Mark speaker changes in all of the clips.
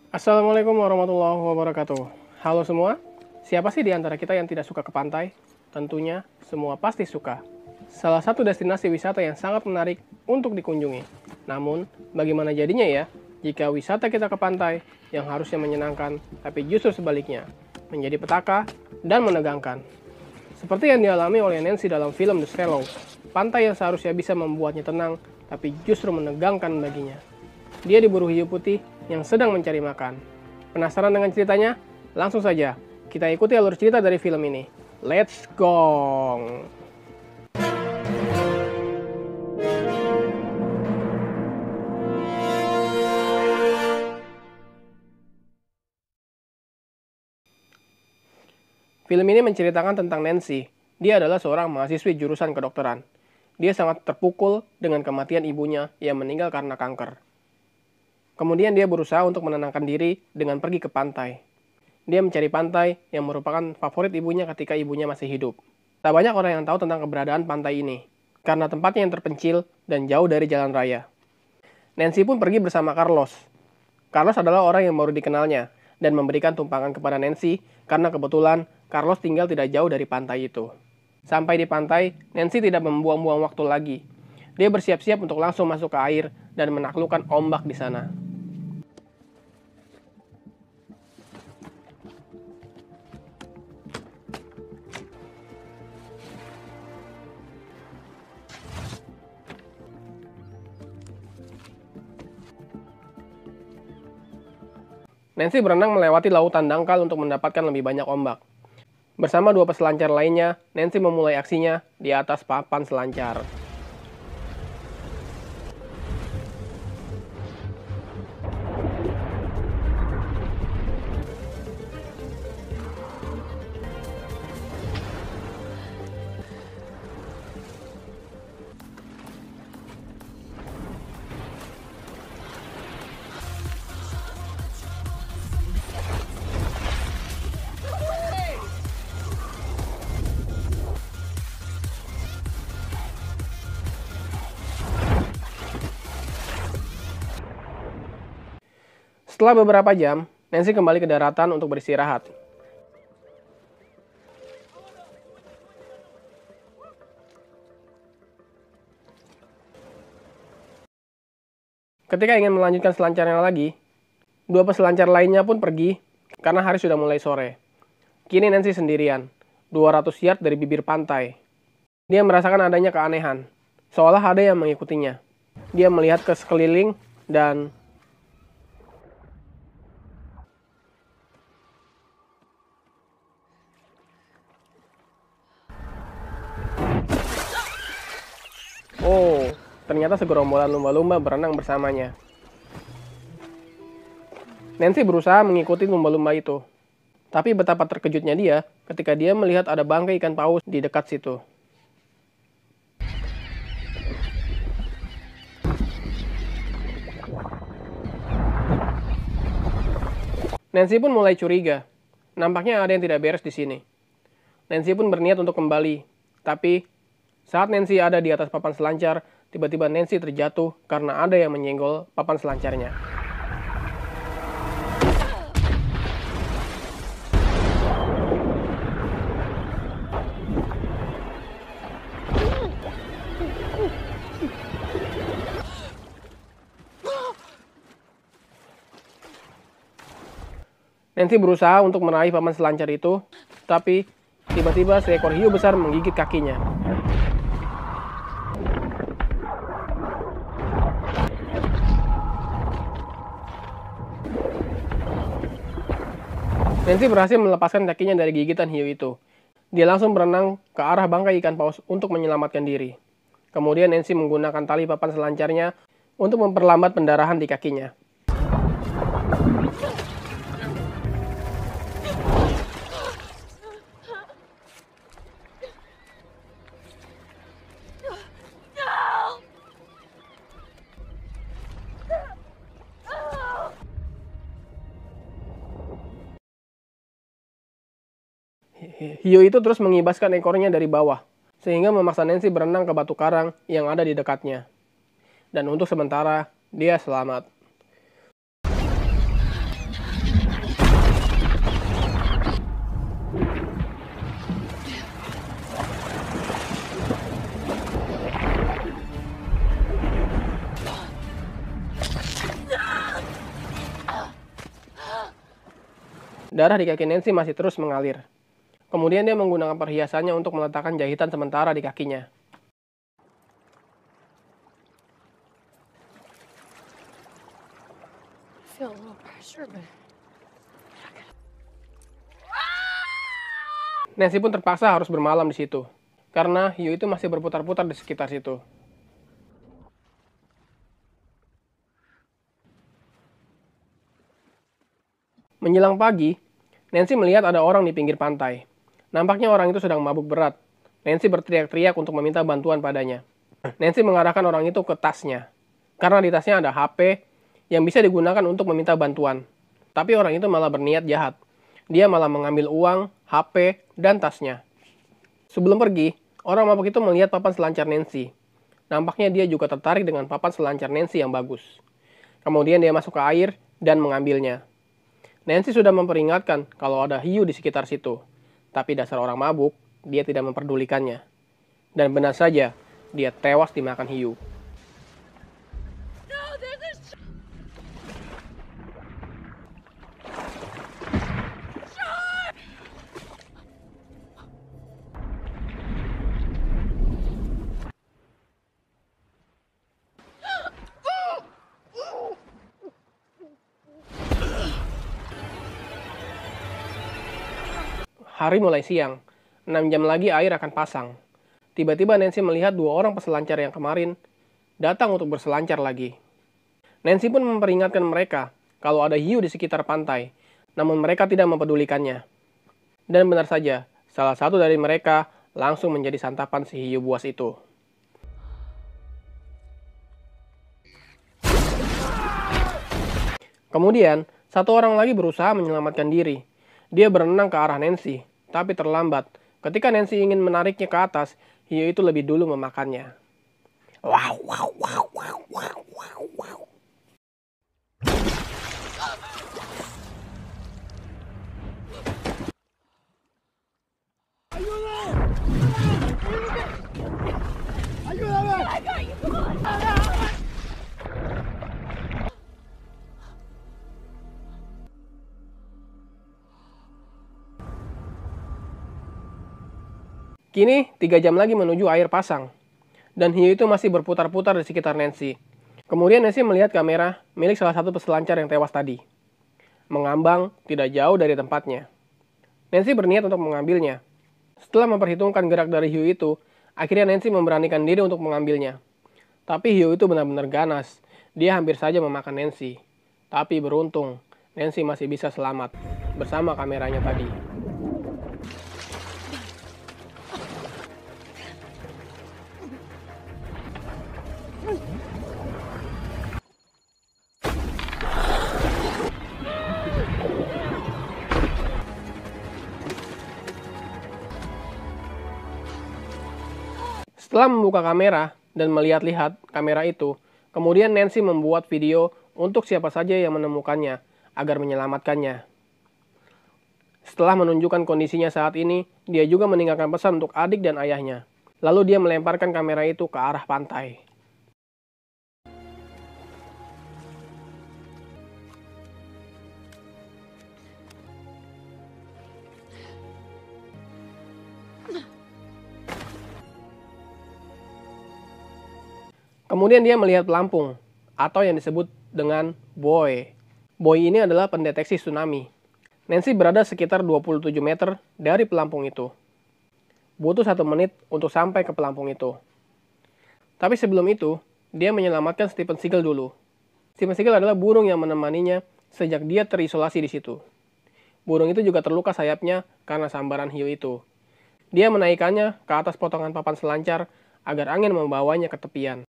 Speaker 1: Assalamualaikum warahmatullahi wabarakatuh. Halo semua, siapa sih di antara kita yang tidak suka ke pantai? Tentunya semua pasti suka. Salah satu destinasi wisata yang sangat menarik untuk dikunjungi. Namun, bagaimana jadinya ya jika wisata kita ke pantai yang harusnya menyenangkan, tapi justru sebaliknya, menjadi petaka dan menegangkan. Seperti yang dialami oleh Nancy dalam film The Shallow, pantai yang seharusnya bisa membuatnya tenang, tapi justru menegangkan baginya. Dia diburu hiu putih yang sedang mencari makan. Penasaran dengan ceritanya? Langsung saja, kita ikuti alur cerita dari film ini. Let's go! Film ini menceritakan tentang Nancy. Dia adalah seorang mahasiswi jurusan kedokteran. Dia sangat terpukul dengan kematian ibunya yang meninggal karena kanker. Kemudian dia berusaha untuk menenangkan diri dengan pergi ke pantai. Dia mencari pantai yang merupakan favorit ibunya ketika ibunya masih hidup. Tak banyak orang yang tahu tentang keberadaan pantai ini, karena tempatnya yang terpencil dan jauh dari jalan raya. Nancy pun pergi bersama Carlos. Carlos adalah orang yang baru dikenalnya, dan memberikan tumpangan kepada Nancy karena kebetulan Carlos tinggal tidak jauh dari pantai itu. Sampai di pantai, Nancy tidak membuang-buang waktu lagi. Dia bersiap-siap untuk langsung masuk ke air dan menaklukkan ombak di sana. Nancy berenang melewati lautan dangkal untuk mendapatkan lebih banyak ombak. Bersama dua peselancar lainnya, Nancy memulai aksinya di atas papan selancar. Setelah beberapa jam, Nancy kembali ke daratan untuk beristirahat. Ketika ingin melanjutkan selancarnya lagi, dua peselancar lainnya pun pergi karena hari sudah mulai sore. Kini Nancy sendirian, 200 yard dari bibir pantai. Dia merasakan adanya keanehan, seolah ada yang mengikutinya. Dia melihat ke sekeliling dan oh, ternyata segerombolan lumba-lumba berenang bersamanya. Nancy berusaha mengikuti lumba-lumba itu. Tapi betapa terkejutnya dia ketika dia melihat ada bangkai ikan paus di dekat situ. Nancy pun mulai curiga. Nampaknya ada yang tidak beres di sini. Nancy pun berniat untuk kembali. Tapi saat Nancy ada di atas papan selancar, tiba-tiba Nancy terjatuh karena ada yang menyenggol papan selancarnya. Nancy berusaha untuk meraih papan selancar itu, tapi tiba-tiba seekor hiu besar menggigit kakinya. Nancy berhasil melepaskan kakinya dari gigitan hiu itu. Dia langsung berenang ke arah bangkai ikan paus untuk menyelamatkan diri. Kemudian Nancy menggunakan tali papan selancarnya untuk memperlambat pendarahan di kakinya. Hiu itu terus mengibaskan ekornya dari bawah, sehingga memaksa Nancy berenang ke batu karang yang ada di dekatnya. Dan untuk sementara, dia selamat. Darah di kaki Nancy masih terus mengalir. Kemudian dia menggunakan perhiasannya untuk meletakkan jahitan sementara di kakinya. Nancy pun terpaksa harus bermalam di situ, karena hiu itu masih berputar-putar di sekitar situ. Menjelang pagi, Nancy melihat ada orang di pinggir pantai. Nampaknya orang itu sedang mabuk berat. Nancy berteriak-teriak untuk meminta bantuan padanya. Nancy mengarahkan orang itu ke tasnya, karena di tasnya ada HP yang bisa digunakan untuk meminta bantuan. Tapi orang itu malah berniat jahat. Dia malah mengambil uang, HP, dan tasnya. Sebelum pergi, orang mabuk itu melihat papan selancar Nancy. Nampaknya dia juga tertarik dengan papan selancar Nancy yang bagus. Kemudian dia masuk ke air dan mengambilnya. Nancy sudah memperingatkan kalau ada hiu di sekitar situ. Tapi dasar orang mabuk, dia tidak memperdulikannya. Dan benar saja, dia tewas dimakan hiu. Hari mulai siang. 6 jam lagi air akan pasang. Tiba-tiba Nancy melihat 2 orang peselancar yang kemarin datang untuk berselancar lagi. Nancy pun memperingatkan mereka kalau ada hiu di sekitar pantai, namun mereka tidak mempedulikannya. Dan benar saja, salah satu dari mereka langsung menjadi santapan si hiu buas itu. Kemudian, satu orang lagi berusaha menyelamatkan diri. Dia berenang ke arah Nancy, tapi terlambat. Ketika Nancy ingin menariknya ke atas, hiu itu lebih dulu memakannya. Wow, wow, wow, wow, wow, wow, wow. Kini, 3 jam lagi menuju air pasang. Dan hiu itu masih berputar-putar di sekitar Nancy. Kemudian Nancy melihat kamera milik salah satu peselancar yang tewas tadi. Mengambang tidak jauh dari tempatnya. Nancy berniat untuk mengambilnya. Setelah memperhitungkan gerak dari hiu itu, akhirnya Nancy memberanikan diri untuk mengambilnya. Tapi hiu itu benar-benar ganas. Dia hampir saja memakan Nancy. Tapi beruntung, Nancy masih bisa selamat bersama kameranya tadi. Setelah membuka kamera dan melihat-lihat kamera itu, kemudian Nancy membuat video untuk siapa saja yang menemukannya agar menyelamatkannya. Setelah menunjukkan kondisinya saat ini, dia juga meninggalkan pesan untuk adik dan ayahnya. Lalu dia melemparkan kamera itu ke arah pantai. Kemudian dia melihat pelampung, atau yang disebut dengan buoy. Buoy ini adalah pendeteksi tsunami. Nancy berada sekitar 27 meter dari pelampung itu. Butuh 1 menit untuk sampai ke pelampung itu. Tapi sebelum itu, dia menyelamatkan Steven Seagal dulu. Steven Seagal adalah burung yang menemaninya sejak dia terisolasi di situ. Burung itu juga terluka sayapnya karena sambaran hiu itu. Dia menaikkannya ke atas potongan papan selancar agar angin membawanya ke tepian.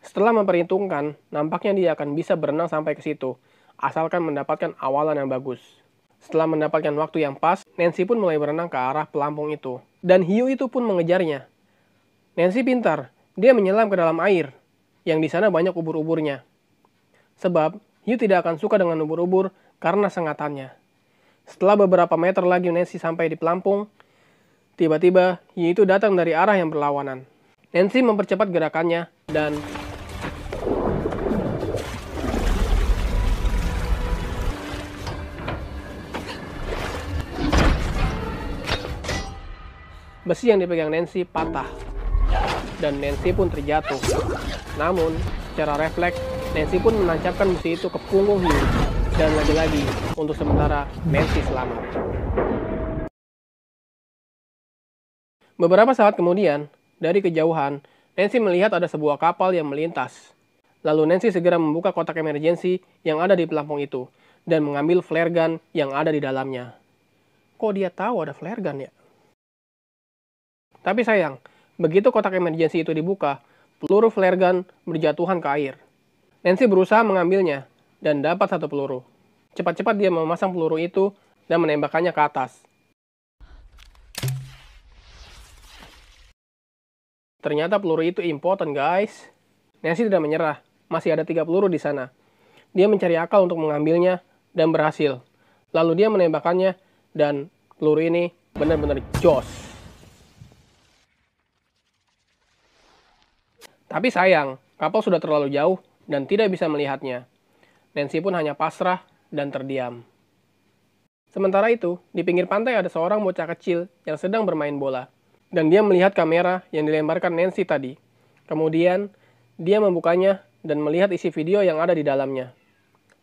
Speaker 1: Setelah memperhitungkan, nampaknya dia akan bisa berenang sampai ke situ, asalkan mendapatkan awalan yang bagus. Setelah mendapatkan waktu yang pas, Nancy pun mulai berenang ke arah pelampung itu. Dan hiu itu pun mengejarnya. Nancy pintar, dia menyelam ke dalam air, yang di sana banyak ubur-uburnya. Sebab, hiu tidak akan suka dengan ubur-ubur karena sengatannya. Setelah beberapa meter lagi Nancy sampai di pelampung, tiba-tiba hiu itu datang dari arah yang berlawanan. Nancy mempercepat gerakannya dan Besi yang dipegang Nancy patah, dan Nancy pun terjatuh. Namun, secara refleks, Nancy pun menancapkan besi itu ke punggung Hugh, dan lagi-lagi, untuk sementara, Nancy selamat. Beberapa saat kemudian, dari kejauhan, Nancy melihat ada sebuah kapal yang melintas. Lalu Nancy segera membuka kotak emergency yang ada di pelampung itu, dan mengambil flare gun yang ada di dalamnya. Kok dia tahu ada flare gun ya? Tapi sayang, begitu kotak emergency itu dibuka, peluru flare gun berjatuhan ke air. Nancy berusaha mengambilnya, dan dapat satu peluru. Cepat-cepat dia memasang peluru itu, dan menembakkannya ke atas. Ternyata peluru itu impotent, guys. Nancy tidak menyerah, masih ada 3 peluru di sana. Dia mencari akal untuk mengambilnya, dan berhasil. Lalu dia menembakkannya, dan peluru ini benar-benar jos. Tapi sayang, kapal sudah terlalu jauh dan tidak bisa melihatnya. Nancy pun hanya pasrah dan terdiam. Sementara itu, di pinggir pantai ada seorang bocah kecil yang sedang bermain bola. Dan dia melihat kamera yang dilemparkan Nancy tadi. Kemudian, dia membukanya dan melihat isi video yang ada di dalamnya.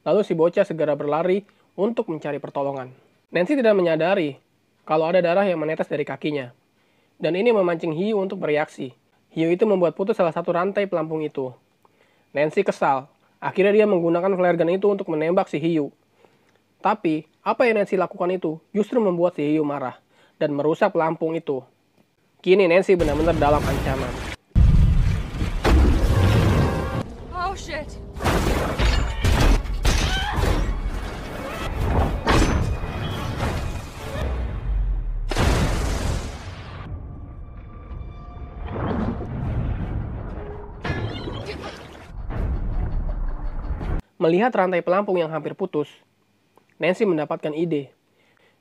Speaker 1: Lalu si bocah segera berlari untuk mencari pertolongan. Nancy tidak menyadari kalau ada darah yang menetes dari kakinya. Dan ini memancing Hugh untuk bereaksi. Hugh itu membuat putus salah satu rantai pelampung itu. Nancy kesal. Akhirnya dia menggunakan flare gun itu untuk menembak si Hugh. Tapi, apa yang Nancy lakukan itu justru membuat si Hugh marah dan merusak pelampung itu. Kini Nancy benar-benar dalam ancaman.
Speaker 2: Oh shit.
Speaker 1: Melihat rantai pelampung yang hampir putus, Nancy mendapatkan ide.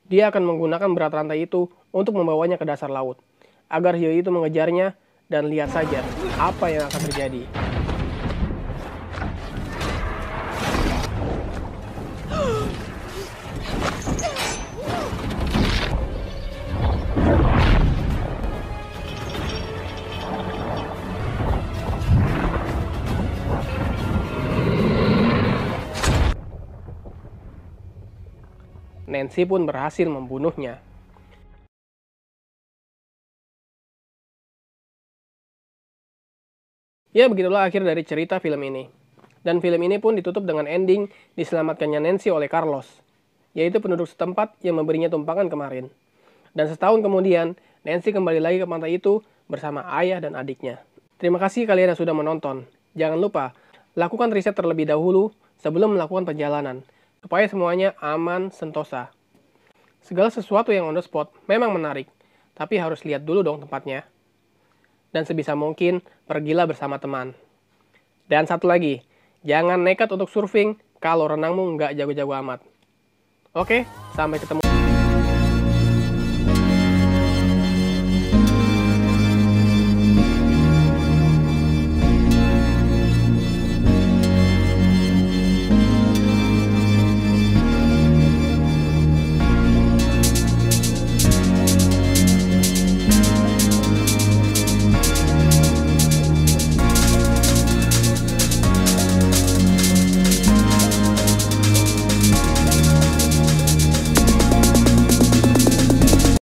Speaker 1: Dia akan menggunakan berat rantai itu untuk membawanya ke dasar laut, agar hiu itu mengejarnya dan lihat saja apa yang akan terjadi. Nancy pun berhasil membunuhnya. Ya, begitulah akhir dari cerita film ini. Dan film ini pun ditutup dengan ending diselamatkannya Nancy oleh Carlos, yaitu penduduk setempat yang memberinya tumpangan kemarin. Dan setahun kemudian, Nancy kembali lagi ke pantai itu bersama ayah dan adiknya. Terima kasih kalian yang sudah menonton. Jangan lupa, lakukan riset terlebih dahulu sebelum melakukan perjalanan, supaya semuanya aman, sentosa. Segala sesuatu yang on the spot memang menarik, tapi harus lihat dulu dong tempatnya. Dan sebisa mungkin, pergilah bersama teman. Dan satu lagi, jangan nekat untuk surfing kalau renangmu nggak jago-jago amat. Oke, sampai ketemu.